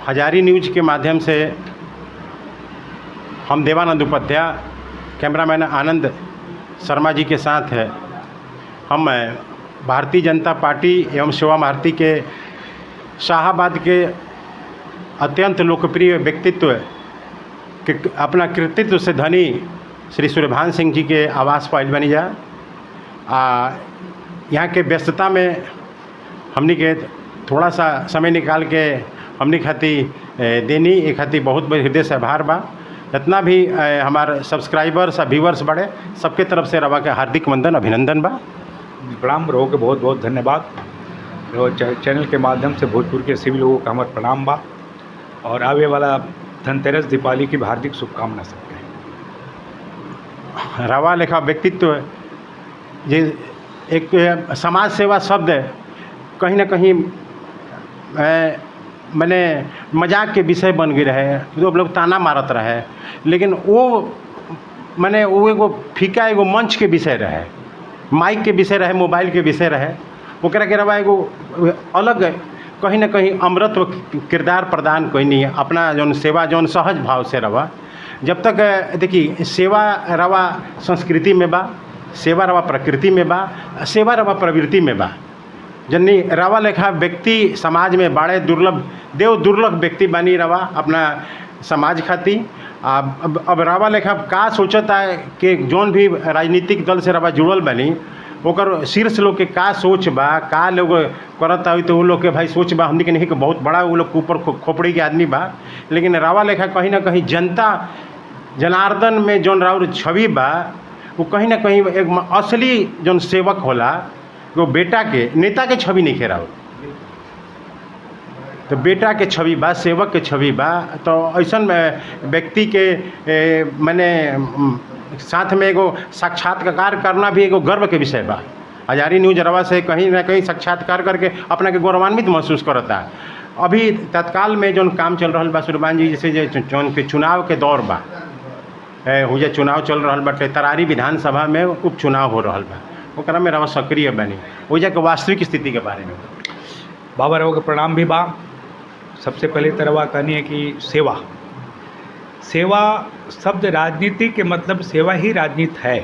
हजारी न्यूज़ के माध्यम से हम देवानंद उपाध्याय, कैमरामैन आनंद शर्मा जी के साथ है। हम भारतीय जनता पार्टी एवं सेवा भारती के शाहाबाद के अत्यंत लोकप्रिय व्यक्तित्व के अपना कृतित्व से धनी श्री सूर्यभान सिंह जी के आवास पर आइल बनी जा। यहाँ के व्यस्तता में हमनी के थोड़ा सा समय निकाल के हमनी खातिर देनी एक खातिर बहुत बड़े हृदय से आभार बा। जितना भी हमारे सब्सक्राइबर्स और व्यूवर्स बढ़े सबके तरफ से रवा के हार्दिक वंदन अभिनंदन बा। प्रणाम रहो के बहुत बहुत धन्यवाद। चैनल के माध्यम से भोजपुर के सभी लोगों का हमारा प्रणाम बा और आवे वाला धनतेरस दीपावली की हार्दिक शुभकामना सबके। रवा लेखा व्यक्तित्व जे एक समाज सेवा शब्द कहीं ना कहीं मैंने मजाक के विषय बन गए रहे, तो लोग ताना मारत रहे, लेकिन वो मैंने वो एगो फीका एगो मंच के विषय रहे, माइक के विषय रहे, मोबाइल के विषय रहे। ओकरा के रवा एगो अलग कहीं ना कहीं अमृतत्व किरदार प्रदान कैनी अपना जौन सेवा जौन सहज भाव से रवा। जब तक देखिए सेवा रवा संस्कृति में बा, सेवा रवा प्रकृति में बा, सेवा रवा प्रवृत्ति में बा। जन्नी रवा लेखा व्यक्ति समाज में बड़े दुर्लभ व्यक्ति बनी रवा अपना समाज खातिर। अब रवा लेखा का सोचता है कि जौन भी राजनीतिक दल से रवा जुड़ल बनी ओकर शीर्ष लोग के का सोच बा, का लोग करता हुई, तो वो लोग के भाई सोच बा हमनी के नहीं कि बहुत बड़ा वो लोग ऊपर खोपड़ी के आदमी बा। लेकिन रवा लेखा कहीं ना कहीं जनता जनार्दन में जौन राउर छवि बा वो कहीं ना कहीं एक असली जौन सेवक होला वो बेटा के नेता के छवि नहीं खेराओ, तो बेटा के छवि बा, सेवक के छवि बा। तो ऐसा व्यक्ति के मैंने साथ में एगो साक्षात्कार करना भी एगो गर्व के विषय बा। हजारी न्यूज़ रवा से कहीं ना कहीं साक्षात्कार करके अपना के गौरवान्वित महसूस करता। अभी तत्काल में जो काम चल रहा बा सूर्यभान जी, जैसे जौन के चुनाव के दौर बा, हुए चुनाव चल रहा बाटे, तरारी विधानसभा में उपचुनाव हो रहा बा, ओकरा में रवा सक्रिय बनी वजह के वास्तविक स्थिति के बारे में। बाबा रहो के प्रणाम भी बा। सबसे पहले तरवा कहनी है कि सेवा शब्द राजनीति के मतलब सेवा ही राजनीति है।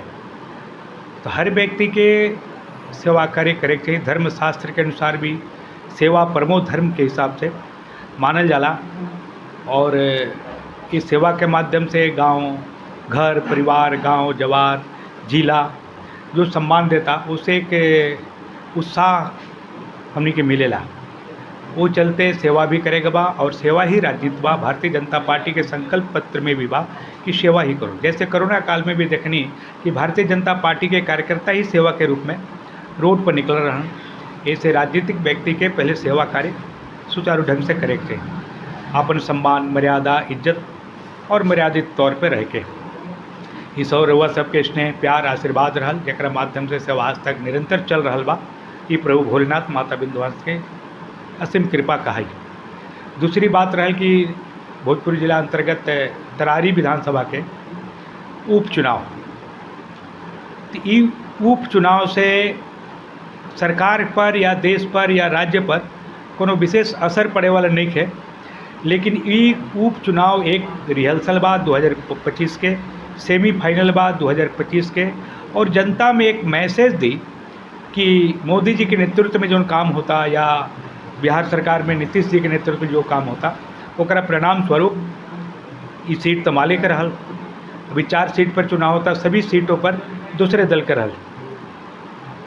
तो हर व्यक्ति के सेवा करे चाहिए। धर्मशास्त्र के अनुसार भी सेवा परमो धर्म के हिसाब से मानल जाला और इस सेवा के माध्यम से गांव, घर, परिवार, गांव, जवार, जिला जो सम्मान देता उसे एक उत्साह हमनी के मिलेला। वो चलते सेवा भी करेगा बा और सेवा ही राजनीति बा। भारतीय जनता पार्टी के संकल्प पत्र में भी बा कि सेवा ही करो। जैसे कोरोना काल में भी देखनी कि भारतीय जनता पार्टी के कार्यकर्ता ही सेवा के रूप में रोड पर निकल रहे हैं। ऐसे राजनीतिक व्यक्ति के पहले सेवा कार्य सुचारू ढंग से करे के अपन सम्मान, मर्यादा, इज्जत और मर्यादित तौर पर रह के इस और रउआ सबके स्नेह, प्यार, आशीर्वाद रहल जरा माध्यम से सेवा आज तक निरंतर चल रहा बा। ये प्रभु भोलेनाथ माता विंध्यवासिनी के असीम कृपा कहाई। दूसरी बात रहा कि भोजपुर जिला अंतर्गत तरारी विधानसभा के उपचुनाव, तो ये उपचुनाव से सरकार पर या देश पर या राज्य पर कोनो विशेष असर पड़े वाला नहीं है। लेकिन ये उपचुनाव एक रिहर्सल बा 2025 के, सेमीफाइनल बा 2025 के, और जनता में एक मैसेज दी कि मोदी जी के नेतृत्व में जो काम होता या बिहार सरकार में नीतीश जी के नेतृत्व में जो काम होता ओकरा परिणाम स्वरूप ये सीट तमाले के रहल। अभी 4 सीट पर चुनाव होता, सभी सीटों पर दूसरे दल के रहल,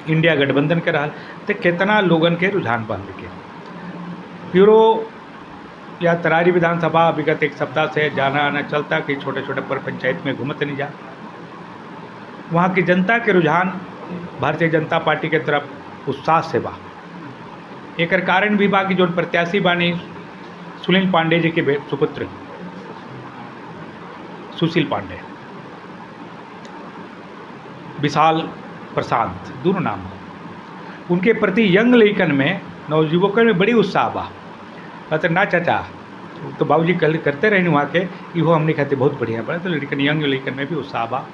इंडिया गठबंधन के रहल। तो कितना लोगन के रुझान बन के ब्यूरो या तरारी विधानसभा विगत एक सप्ताह से जाना आना चलता कि छोटे छोटे पर पंचायत में घूमत नहीं जा। वहाँ की जनता के रुझान भारतीय जनता पार्टी के तरफ उत्साह से बा। एक कारण भी बा कि जो प्रत्याशी बानी सुनील पांडे जी के सुपुत्र सुशील पांडे, विशाल प्रशांत, दोनों नाम उनके प्रति यंग लड़कन में, नवयुवकन में बड़ी उत्साह बा। मतलब ना चाचा तो बाबूजी करते रहे वहाँ के, इहो हमने खाते बहुत बढ़िया बा। तो लड़कन यंग लड़कन में भी उत्साह बा।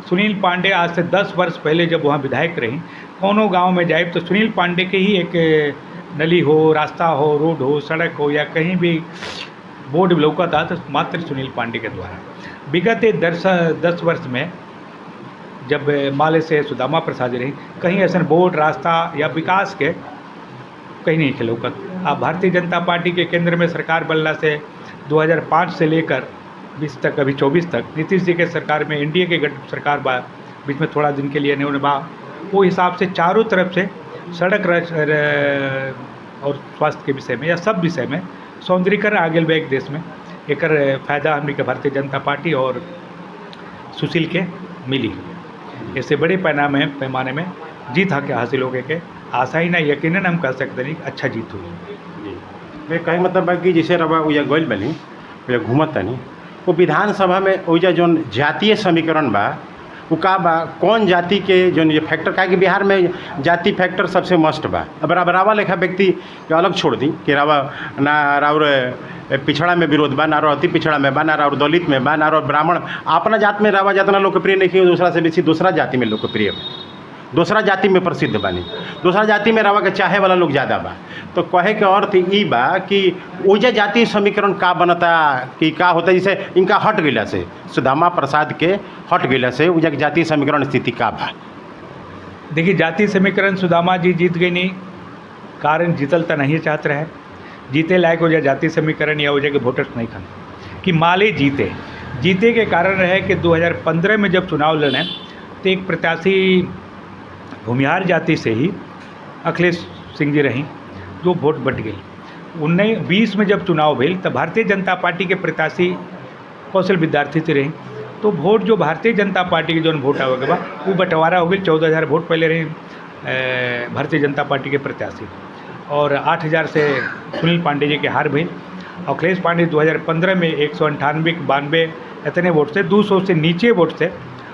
सुनील पांडे आज से 10 वर्ष पहले जब वहाँ विधायक रही, कोनो गांव में जाए तो सुनील पांडे के ही एक नली हो, रास्ता हो, रोड हो, सड़क हो या कहीं भी बोर्ड लौकता तो मात्र सुनील पांडे के द्वारा। विगत 10 वर्ष में जब माले से सुदामा प्रसाद रही, कहीं ऐसा बोर्ड, रास्ता या विकास के कहीं नहीं थे लौकत। अब भारतीय जनता पार्टी के केंद्र में सरकार बनला से 2005 से लेकर 20 तक, अभी 24 तक नीतीश जी के सरकार में एनडीए के गठ सरकार बा, बीच में थोड़ा दिन के लिए नहीं बा, वो हिसाब से चारों तरफ से सड़क और स्वास्थ्य के विषय में या सब विषय में सौंदर्यीकरण आ गया एक देश में। एक फायदा हमने के भारतीय जनता पार्टी और सुशील के मिली। इससे बड़े पैमाने में जीत हासिल हो गए के आशा ही ना यकीनन हम कह सकते नहीं अच्छा जीत हुई। जी, कहीं मतलब बा कि जैसे रवा उया गइल बनी उया घूमत तनी वो विधानसभा में उजा जौन जातीय समीकरण बा वो का बा, कौन जाति के जौन ये फैक्टर का कि बिहार में जाति फैक्टर सबसे मस्ट बा। अब रावा लेखा व्यक्ति के अलग छोड़ दी कि रावा ना राउर पिछड़ा में विरोध बा, ना और अति पिछड़ा में बा, ना और दलित में बा, ना और ब्राह्मण अपना जात में रावा जितना लोकप्रिय नहीं है दूसरा से बेसी दूसरा जाति में लोकप्रिय बा, दूसरा जाति में प्रसिद्ध बानी, दूसरा जाति में रावा के चाहे वाला लोग ज़्यादा बा। तो कहे के अर्थ ई बा कि ओजा जातीय समीकरण का बनता कि का होता, जैसे इनका हट गया से सुदामा प्रसाद के हट गया से ओजा के जातीय समीकरण स्थिति का बा। देखिए, जातीय समीकरण सुदामा जी जीत गई नहीं, कारण जीतल तो नहीं चाहते रहे, जीते लायक हो जाए जातीय समीकरण या हो जाए कि वोटर्स नहीं खान कि माले जीते के कारण रहे कि 2015 में जब चुनाव लड़े तो एक प्रत्याशी भूमिहार जाति से ही अखिलेश सिंह जी रहीं जो वोट बट गई। 1920 में जब चुनाव भेल तब भारतीय जनता पार्टी के प्रत्याशी कौशल विद्यार्थी से रहीं, तो वोट जो भारतीय जनता पार्टी के जो वोट आवे के बा वो बंटवारा हो गई। 14,000 वोट पहले रही भारतीय जनता पार्टी के प्रत्याशी और 8,000 से सुनील पांडे जी के हार भेल। अखिलेश पांडे 2015 में 198-92 इतने वोट से 200 से नीचे वोट से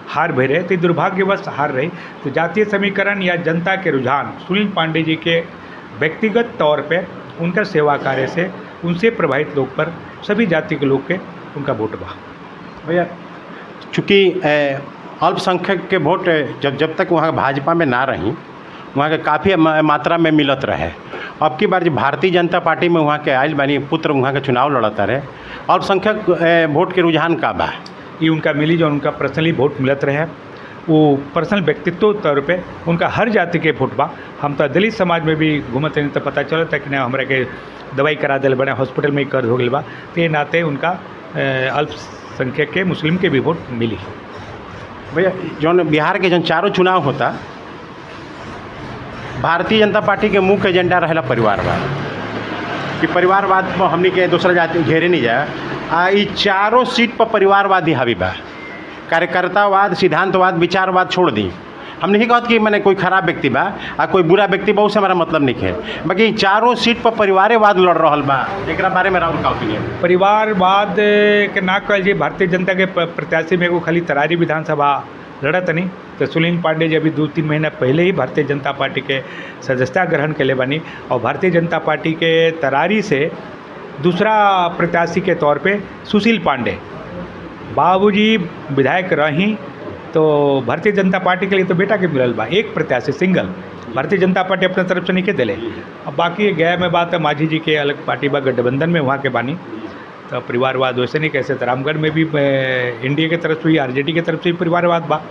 हार भे रहे, तो दुर्भाग्यवश हार रही। तो जातीय समीकरण या जनता के रुझान सुनील पांडे जी के व्यक्तिगत तौर पे उनका सेवा कार्य से उनसे प्रभावित लोग पर सभी जाति के लोग के उनका वोट बा। भैया चूँकि अल्पसंख्यक के वोट जब तक वहाँ भाजपा में ना रही वहाँ के काफ़ी मात्रा में मिलत रहे। अब की बार जो भारतीय जनता पार्टी में वहाँ के आयल बानी पुत्र वहाँ के चुनाव लड़ता रहे, अल्पसंख्यक वोट के रुझान का बा ये उनका मिली जो उनका पर्सनली वोट मिलत रहे, वो पर्सनल व्यक्तित्व तौर पे उनका हर जाति के वोट बा। हम तो दलित समाज में भी घूमते नहीं तो पता चलता कि ना हमारे के दवाई करा दिल बने हॉस्पिटल में कर्ज हो गई बा, तो ये नाते उनका अल्पसंख्यक के मुस्लिम के भी वोट मिली। भैया जो बिहार के जो चारों चुनाव होता भारतीय जनता पार्टी के मुख्य एजेंडा रहेला परिवारवाद कि परिवारवाद में हमनी के दूसरा जाति घेरे नहीं जाए। ये चारों सीट पर परिवारवाद ही हावी बा, कार्यकर्तावाद, सिद्धांतवाद, विचारवाद छोड़ दी। हम नहीं कहते कि मैंने कोई खराब व्यक्ति बा कोई बुरा व्यक्ति बा, उससे हमारा मतलब नहीं है, बाकी चारों सीट पर परिवारवाद लड़ रहा बा। एक बारे में राहुल का ओपिनियन? परिवारवाद के ना कह जी भारतीय जनता के प्रत्याशी में को खाली तरारी विधानसभा लड़त नहीं, तो सुनील पांडे जी अभी 2-3 महीना पहले ही भारतीय जनता पार्टी के सदस्यता ग्रहण के लिए बनी और भारतीय जनता पार्टी के तरारी से दूसरा प्रत्याशी के तौर पे सुशील पांडे बाबूजी विधायक रहीं, तो भारतीय जनता पार्टी के लिए तो बेटा के मिलल बा एक प्रत्याशी सिंगल, भारतीय जनता पार्टी अपने तरफ से नहीं के दिले। अब बाकी गया में बात है मांझी जी के अलग पार्टी बा गठबंधन में वहाँ के बानी, तो परिवारवाद वैसे नहीं कैसे। तो रामगढ़ में भी एनडीए की तरफ से ही आरजेडी की तरफ से भी परिवारवाद बा।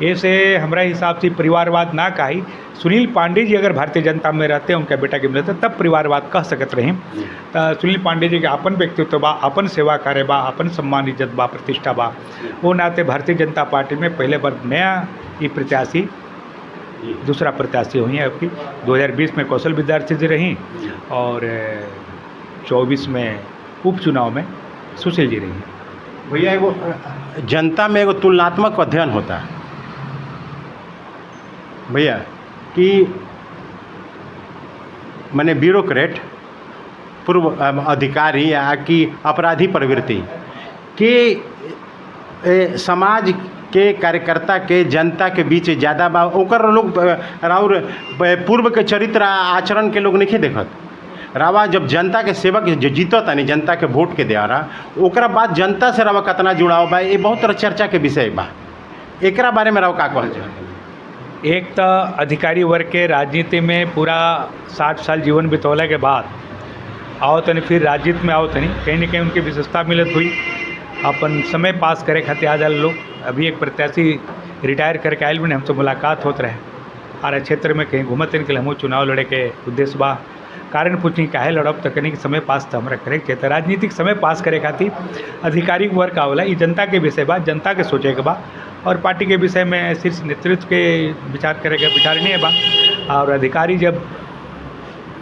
ऐसे हमारा हिसाब से परिवारवाद ना कही, सुनील पांडे जी अगर भारतीय जनता में रहते हैं उनका बेटा के मिलते तब परिवारवाद कह सकत रही। तो सुनील पांडे जी के अपन व्यक्तित्व बा, अपन सेवा कार्य बा, अपन सम्मान इज्जत बा, प्रतिष्ठा बा, वो नाते भारतीय जनता पार्टी में पहले बार नया ये प्रत्याशी दूसरा प्रत्याशी हुई है। आपकी 2020 में कौशल विद्यार्थी जी रहीं और 24 में उपचुनाव में सुशील जी रही। भैया एगो जनता में एगो तुलनात्मक अध्ययन होता है भैया कि माने ब्यूरोक्रेट, पूर्व अधिकारी या कि अपराधी प्रवृत्ति के समाज के कार्यकर्ता के जनता के बीच ज़्यादा बा, ओकर लोग और पूर्व के चरित्र आचरण के लोग नहीं देखत। रावा जब जनता के सेवक जो जीतता नहीं जनता के वोट के द्वारा, ओकरा बाद जनता से रावा कितना जुड़ाव बा, ये बहुत तरह चर्चा के विषय बा। एकरा बारे में राव का कहल जाए? एक तो अधिकारी वर्ग के राजनीति में पूरा 60 साल जीवन बितौले के बाद आओ तनी फिर राजनीति में आओ तनी कहीं न कहीं उनकी विशेषता मिलत हुई अपन समय पास करे खातिर आ जाल लोग। अभी एक प्रत्याशी रिटायर करके आयल में हमसे मुलाकात होत रहे आर क्षेत्र में कहीं घूमत के लिए हम चुनाव लड़े के उद्देश्य बा कारण पूछी काहे लड़ब तो कहीं समय पास तो हमारा करे चाहिए। राजनीतिक समय पास करे खातिर आधिकारिक वर्ग आवला ये जनता के विषय बा, जनता के सोचे के बा और पार्टी के विषय में शीर्ष नेतृत्व के विचार करे के विचार नहीं बा। और अधिकारी जब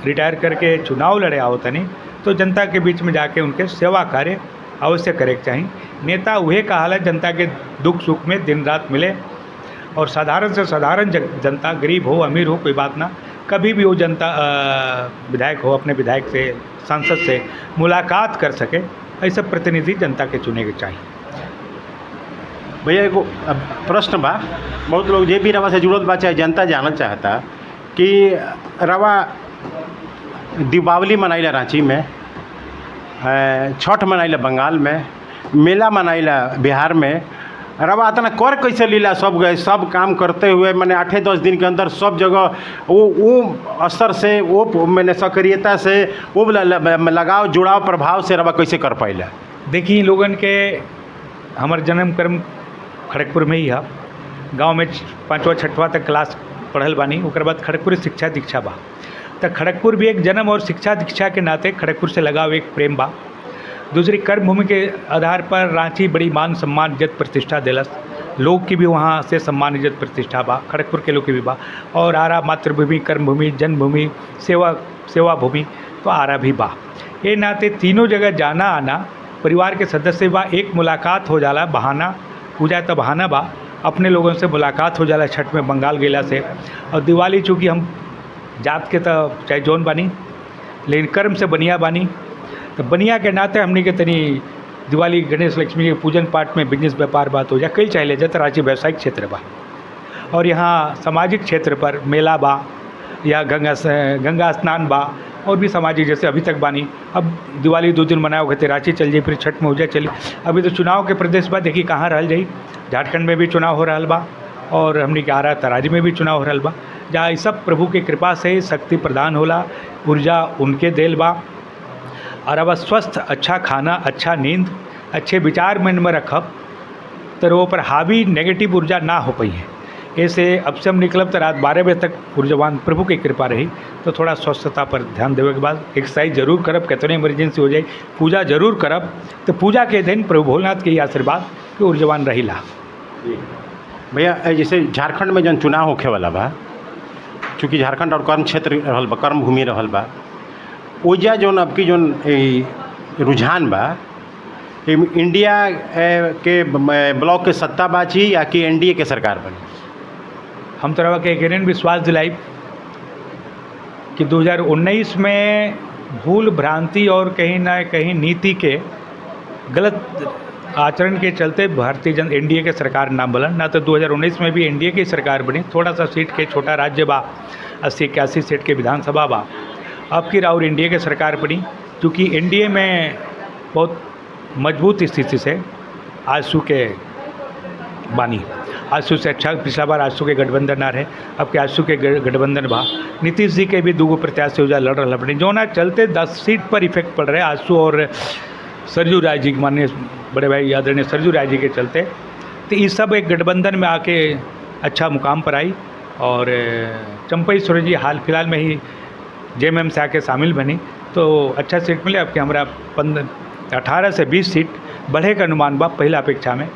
रिटायर करके चुनाव लड़े आओ तनी तो जनता के बीच में जाके उनके सेवा कार्य अवश्य करे के चाहिए। नेता वह कहाला जनता के दुख सुख में दिन रात मिले और साधारण से साधारण जनता गरीब हो अमीर हो कोई बात ना, कभी भी वो जनता विधायक हो अपने विधायक से सांसद से मुलाकात कर सके, ऐसे प्रतिनिधि जनता के चुने के चाहिए। भैया एगो प्रश्न बा, बहुत लोग जे भी रवा से जुड़ल बा चाहे जनता जानना चाहता कि रवा दीपावली मनाइला रांची में, छठ मनाइला बंगाल में, मेला मनाइला बिहार में, रवा इतना कर कैसे लीला सब गए सब काम करते हुए मैंने 8-10 दिन के अंदर सब जगह वो असर से वो मैंने सक्रियता से वो लगाव जुड़ाव प्रभाव से रवा कैसे कर पाइला? देखिए लोगन के हमार जन्म कर्म खड़गपुर में ही है, गांव में 5वां 6वां तक क्लास पढ़ल बानी, ओकर बाद खड़गपुर शिक्षा दीक्षा बा। तो खड़गपुर भी एक जन्म और शिक्षा दीक्षा के नाते खड़गपुर से लगाव एक प्रेम बा। दूसरी कर्म भूमि के आधार पर रांची बड़ी मान सम्मान इज्जत प्रतिष्ठा दिलस, लोग की भी वहाँ से सम्मान इज्जत प्रतिष्ठा बा, खड़गपुर के लोग की भी बा। और आरा मातृभूमि, कर्मभूमि, जन्मभूमि, सेवा भूमि तो आरा भी बा। ये नाते तीनों जगह जाना आना परिवार के सदस्य बा, एक मुलाकात हो जाला बहाना, पूजा तो बहाना बा, अपने लोगों से मुलाकात हो जाला छठ में बंगाल गेला से। और दिवाली चूँकि हम जात के तो चाहे जौन बानी लेकिन कर्म से बनिया बानी, तो बनिया के नाते हमने के तनी दिवाली गणेश लक्ष्मी के पूजन पाठ में बिजनेस व्यापार बात हो जाए कई चाहे ले जाता रांची व्यावसायिक क्षेत्र बा। और यहाँ सामाजिक क्षेत्र पर मेला बा या गंगा स्नान बा और भी सामाजिक जैसे अभी तक बानी। अब दिवाली 2 दिन मनाओ कहते रांची चल जाए, फिर छठ में हो जाए चली। अभी तो चुनाव के प्रदेश बा, देखिए कहाँ रहल जाई, झारखंड में भी चुनाव हो रहा बा और हमने के आरा तराजी में भी चुनाव हो रहा बा, जहाँ ये सब प्रभु के कृपा से शक्ति प्रदान होला, ऊर्जा उनके देल बा। और अब स्वस्थ अच्छा खाना, अच्छा नींद, अच्छे विचार मन में रखब तो वो पर हावी नेगेटिव ऊर्जा ना हो पाई है। ऐसे अब से हम निकलब तो रात 12 बजे तक ऊर्जावान प्रभु की कृपा रही, तो थोड़ा स्वस्थता पर ध्यान देवे के बाद एक्सरसाइज जरूर करब, कितने इमरजेंसी हो जाए पूजा जरूर करब, तो पूजा के दिन प्रभु भोलेनाथ के आशीर्वाद कि ऊर्जावान रहीला। भैया जैसे झारखंड में जन चुनाव होखे वाला बा, चूँकि झारखंड और कर्म क्षेत्र रहल बा, कर्म भूमि रहल बा, ओजा जौन अब की जौन रुझान बा इंडिया के ब्लॉक के सत्ता बाची या कि एनडीए के सरकार बनी? हम तरह के एक विश्वास दिलाई कि 2019 में भूल भ्रांति और कहीं ना कहीं नीति के गलत आचरण के चलते भारतीय एनडीए के सरकार ना बनल, ना तो 2019 में भी एनडीए की सरकार बनी। थोड़ा सा सीट के छोटा राज्य बा, 80-81 सीट के विधानसभा बा। अब की और एनडीए के सरकार बनी, क्योंकि एनडीए में बहुत मजबूत स्थिति से आजसू के बानी, आजसू से अच्छा पिछला बार आजसू के गठबंधन ना रहे, अब के आजसू के गठबंधन बा। नीतीश जी के भी 2 प्रत्याशी हो जा लड़ रहा बनी, जो ना चलते 10 सीट पर इफेक्ट पड़ रहे आजसू और सरजू राय जी, माननीय बड़े भाई आदरणीय सरजू राय जी के चलते। तो ये सब एक गठबंधन में आके अच्छा मुकाम पर आई और चंपई सोरेन जी हाल फिलहाल में ही जेएमएम से आके शामिल बनी, तो अच्छा सीट मिले। अब के हमारा 18 से 20 सीट बढ़े का अनुमान बा पहला अपेक्षा में।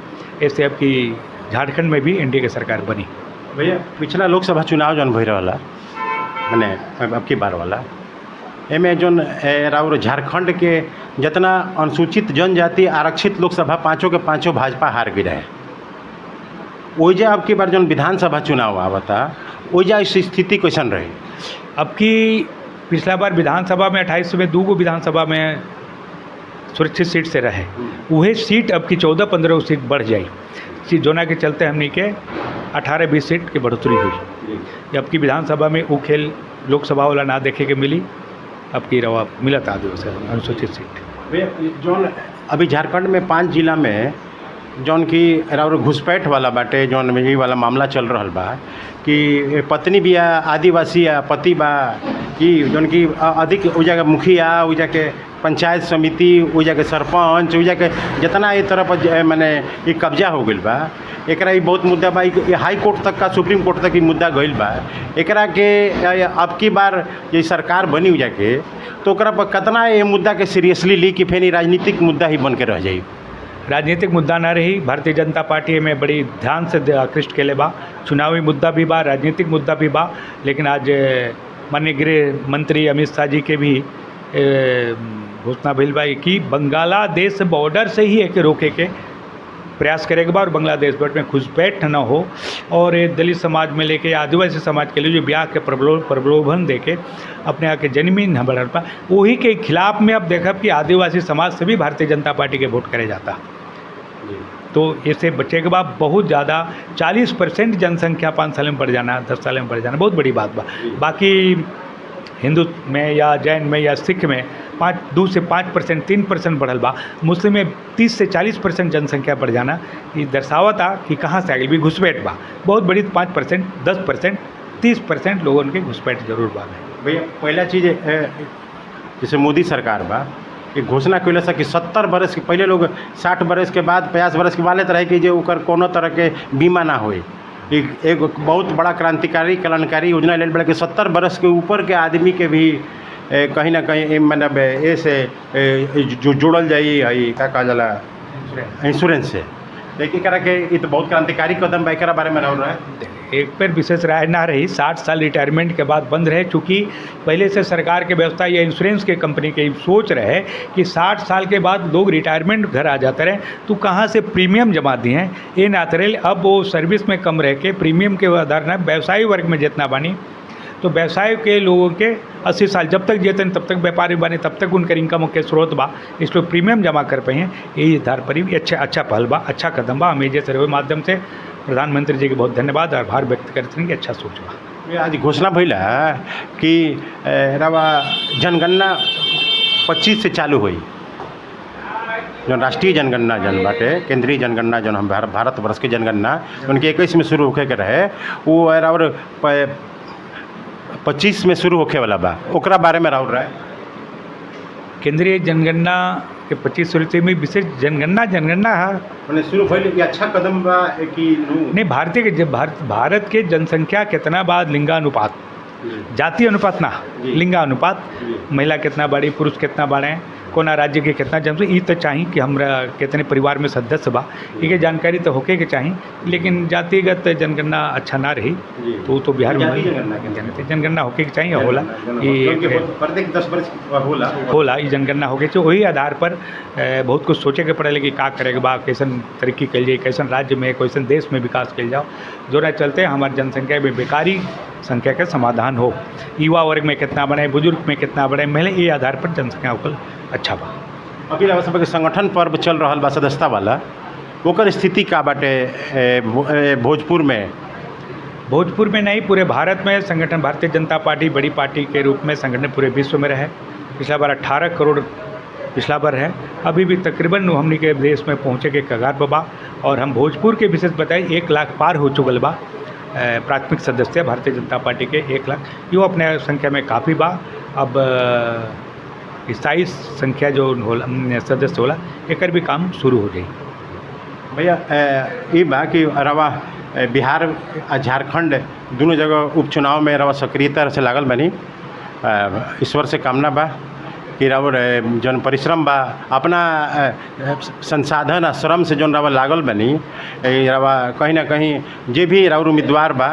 ऐसे अब की झारखंड में भी एनडीए की सरकार बनी। भैया पिछला लोकसभा चुनाव जौन भई रहला मैंने अब की बार वाला एमे जौन और झारखंड के जितना अनुसूचित जनजाति आरक्षित लोकसभा 5 के 5 भाजपा हार गई रहे, ओइजा अब की बार जौन विधानसभा चुनाव आवता ओइजा इस स्थिति कैसन रही? अब की पिछला बार विधानसभा में 28 में 2 विधानसभा में सुरक्षित सीट से रहे, वही सीट अब की 14-15 सीट बढ़ जाई, जोना के चलते हमने के 18-20 सीट की बढ़ोतरी हुई। अब की विधानसभा में वो खेल लोकसभा वाला ना देखे के मिली, अब की रवा मिलत आदि से अनुसूचित सीट। जो अभी झारखंड में 5 जिला में जौन की और घुसपैठ वाला बाटे जौन में ही वाला मामला चल रहा बा कि पत्नी भी आदिवासी पति बा कि जौन की अधिक उ जगह मुखिया उ के पंचायत समिति उ के सरपंच उ के जितना ये तरफ माने ये कब्जा हो गई बा एकरा ई बहुत मुद्दा बा ई हाई कोर्ट तक का सुप्रीम कोर्ट तक ई मुद्दा गइल बा एकरा के अब की बार ये सरकार बनी उ के तो ओकरा पर कितना ये मुद्दा के सीरियसली ली कि फिर राजनीतिक मुद्दा ही बन के रह जाई। राजनीतिक मुद्दा ना रही। भारतीय जनता पार्टी में बड़ी ध्यान से आकृष्ट केले बा, चुनावी मुद्दा भी बा, राजनीतिक मुद्दा भी बा। लेकिन आज माननीय गृह मंत्री अमित शाह जी के भी घोषणा भइल बा कि बांग्लादेश बॉर्डर से ही एके रोके के प्रयास करेगा बा और बांग्लादेश बॉर्डर में घुसपैठ न हो और दलित समाज में लेके आदिवासी समाज के लिए जो ब्याह के प्रलोभन दे के अपने यहाँ के जमीन न बढ़ा पा वही के खिलाफ में अब देखा कि आदिवासी समाज से भी भारतीय जनता पार्टी के वोट करे जाता। तो इससे बच्चे के बाद बहुत ज़्यादा 40% जनसंख्या 5 साल में बढ़ जाना, 10 साल में बढ़ जाना बहुत बड़ी बात बा। बाकी हिंदू में या जैन में या सिख में 2 से 5% 3% बढ़ल बा। मुस्लिम में 30 से 40% जनसंख्या बढ़ जाना ये दर्शावता कि कहाँ से आगे भी घुसपैठ बा बहुत बड़ी। 5% 10% 30% लोगों के घुसपैठ जरूर बा। भैया पहला चीज़ जैसे मोदी सरकार बा कि घोषणा कैल कि 70 बरस के पहले लोग 60 बरस के बाद 50 बरस के वाले रहे कि जो ओकर कोनो तरह के बीमा ना होए। एक बहुत बड़ा क्रांतिकारी कल्याणकारी योजना ले बड़ा कि 70 बरस के ऊपर के आदमी के भी कहीं ना कहीं मतलब ऐसे जो जुड़ल जाई का कहा जाला इंश्योरेंस से। लेकिन करा के ये तो बहुत क्रांतिकारी कदम बा, एकरा बारे में रह रहा है एक पर विशेष राय ना रही। 60 साल रिटायरमेंट के बाद बंद रहे, चूँकि पहले से सरकार के व्यवस्था या इंश्योरेंस के कंपनी के सोच रहे कि 60 साल के बाद लोग रिटायरमेंट घर आ जाते रहे तो कहाँ से प्रीमियम जमा दिए हैं ये ना रहे। अब वो सर्विस में कम रह के प्रीमियम के आधार ना व्यवसायी वर्ग में जितना बनी तो व्यवसाय के लोगों के 80 साल जब तक जीते तब तक व्यापारी बने तब तक उनके इनकम के स्रोत बा, इसलिए प्रीमियम जमा कर पाए हैं। यही आधार पर भी अच्छा पहल बा, अच्छा कदम बा। हमें जैसे माध्यम से प्रधानमंत्री जी के बहुत धन्यवाद और आभार व्यक्त करते हैं कि अच्छा सोच बा। आज घोषणा भइला कि रवा जनगणना 25 से चालू हुई जो राष्ट्रीय जनगणना जन बाटे केंद्रीय जनगणना जो हम भारत वर्ष की जनगणना उनके 21 में शुरू होके के रहे वो और 25 में शुरू होके वाला बा ओकरा बारे में राउर राय। केंद्रीय जनगणना के 25 शुरू में विशेष जनगणना है मैंने शुरू भइल अच्छा कदम बा कि नहीं। भारत के जनसंख्या कितना बाद लिंगानुपात जातीय अनुपात ना लिंगानुपात महिला कितना बड़ी पुरुष कितना बड़े कोना राज्य के कितना जन ये तो चाहिए कि हमरा कितने परिवार में सदस्य बा ये जानकारी तो होके के चाहिए। लेकिन जातिगत जनगणना अच्छा ना रही तो बिहार में जनगणना होके के चाहिए होला ये प्रत्येक 10 वर्ष होला ये जनगणना होके चाहिए। वही आधार पर बहुत कुछ सोचे के पड़े कि का करे के बा कैसन तरक्की कल जाए कैसन राज्य में कैसन देश में विकास कल जाओ जो ना चलते हमारी जनसंख्या में बेकारी संख्या का समाधान हो। युवा वर्ग में कितना बढ़े बुजुर्ग में कितना बढ़े महिला ये आधार पर जनसंख्या होकर अच्छा बा। अभी सब संगठन पर्व चल रहा बा सदस्यता वाला ओकर स्थिति का बाटे भोजपुर में नहीं पूरे भारत में संगठन भारतीय जनता पार्टी बड़ी पार्टी के रूप में संगठन पूरे विश्व में रहे। पिछला बार 18 करोड़ पिछला बार है। अभी भी तकरीबन हमने के देश में पहुँचे के कगार पर बा और हम भोजपुर के विशेष बताए 1 लाख पार हो चुकल बा। प्राथमिक सदस्य भारतीय जनता पार्टी के 1 लाख यो अपने संख्या में काफ़ी बा। अब स्थायी संख्या जो सदस्य होला एक भी काम शुरू हो जाए। भैया ये बा कि रवा बिहार और झारखंड दोनों जगह उपचुनाव में रवा सक्रियता से लागल बनी। ईश्वर से कामना बा कि रवा जौन परिश्रम बा अपना संसाधन और श्रम से जौन रवा लागल बनी रवा कहीं ना कहीं जे भी राउर उम्मीदवार बा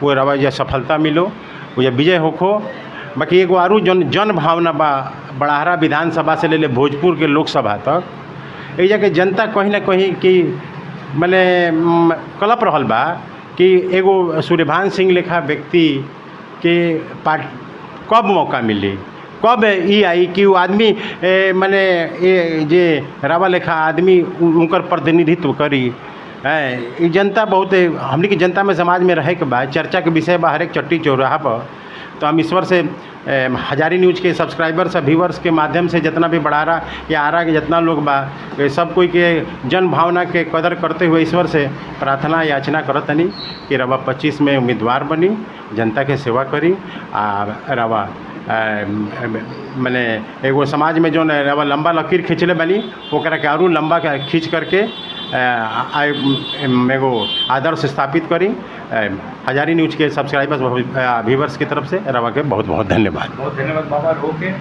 वो रवा या सफलता मिलो वो या विजय होखो। बाकी एगो आरू जन भावना बा बड़ाहरा विधानसभा से ले भोजपुर के लोकसभा तक एक जगह जनता कहीं ना कहीं कि मैंने कलप रहल बा कि एगो सूर्यभान सिंह लेखा व्यक्ति के कब मौका मिली कब ई आई कि वो आदमी मैंने ये जे रावा लेखा आदमी उनकर प्रतिनिधित्व करी। ये जनता बहुत हमने की जनता में समाज में रहे के बाद चर्चा के विषय बा हर एक चट्टी चौराहा पर तो हम ईश्वर से हजारी न्यूज़ के सब्सक्राइबर्स व्यूवर्स के माध्यम से जितना भी बढ़ा रहा या आ रहा के जितना लोग बा ये सब कोई के जन भावना के कदर करते हुए ईश्वर से प्रार्थना याचना करत तनी कि रवा 25 में उम्मीदवार बनी, जनता के सेवा करी आ रवा मने एगो समाज में जो रवा लंबा लकीर खींचले बनी ओकरा के आरू लंबा खींच करके एगो आदर्श स्थापित करी। हजारी न्यूज़ के सब्सक्राइबर्स व्यूवर्स की तरफ से रवा के बहुत बहुत धन्यवाद। बहुत धन्यवाद बाबा। ओके।